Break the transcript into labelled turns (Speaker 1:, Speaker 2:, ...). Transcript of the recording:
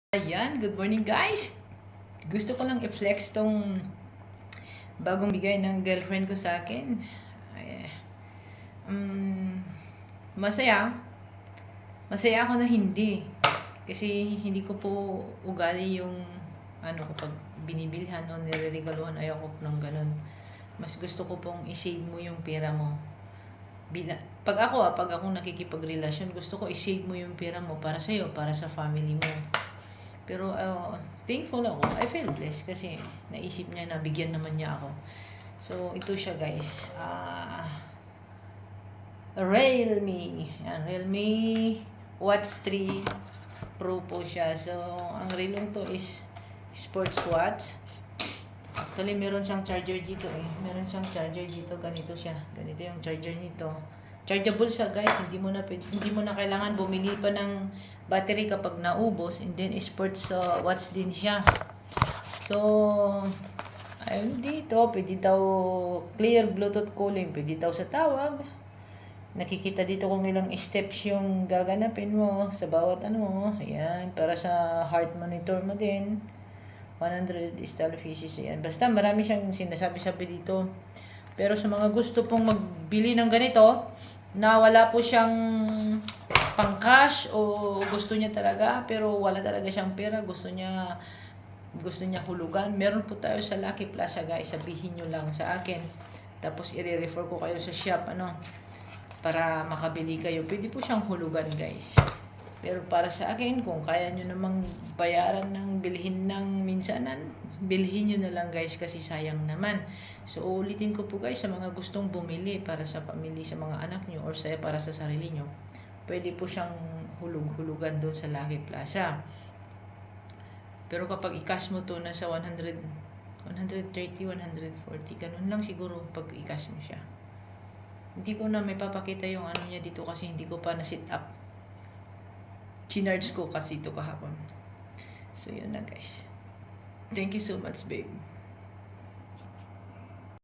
Speaker 1: Ayan, good morning guys! Gusto ko lang i-flex tong bagong bigay ng girlfriend ko sa akin. Ay, masaya. Masaya ako na hindi. Kasi hindi ko po ugali yung kapag binibilhan o nireregaluhan, ayoko po ng ganun. Mas gusto ko pong i-save mo yung pera mo. Pag ako nakikipagrelasyon, gusto ko i-save mo yung pera mo para sa'yo, para sa family mo. Pero thankful ako. I feel blessed kasi naisip niya na bigyan naman niya ako. So, ito siya guys. Realme. Yan, Realme Watch 3 Pro po siya. So, ang relong to is sports watch. Actually, meron siyang charger dito eh. Meron siyang charger dito. Ganito siya. Ganito yung charger nito. Chargeable siya guys. Hindi mo na kailangan bumili pa ng battery kapag naubos. And then, sports watch din siya. So, ayun dito. Pwede daw clear Bluetooth calling. Pwede daw sa tawag. Nakikita dito kung ilang steps yung gaganapin mo sa bawat Ayan. Para sa heart monitor mo din. 100 style fishes. Ayan. Basta marami siyang sinasabi-sabi dito. Pero sa mga gusto pong magbili ng ganito, na wala po siyang pang cash o gusto niya talaga pero wala talaga siyang pera, gusto niya hulugan, meron po tayo sa Lucky Plaza guys. Sabihin nyo lang sa akin, tapos i-refer ko kayo sa shop para makabili kayo. Pwede po siyang hulugan guys. Pero para sa akin, kung kaya nyo namang bayaran ng bilhin ng minsanan, bilhin nyo na lang guys kasi sayang naman. So ulitin ko po guys, sa mga gustong bumili para sa pamilya, sa mga anak nyo or para sa sarili nyo, pwede po siyang hulugan doon sa Lucky Plaza. Pero kapag i-cash mo to nasa 130, 140, ganun lang siguro pag i-cash mo siya. Hindi ko na may papakita yung niya dito kasi hindi ko pa na-sit up. Chinarge ko kasi ito kahapon. So, yun na guys. Thank you so much, babe.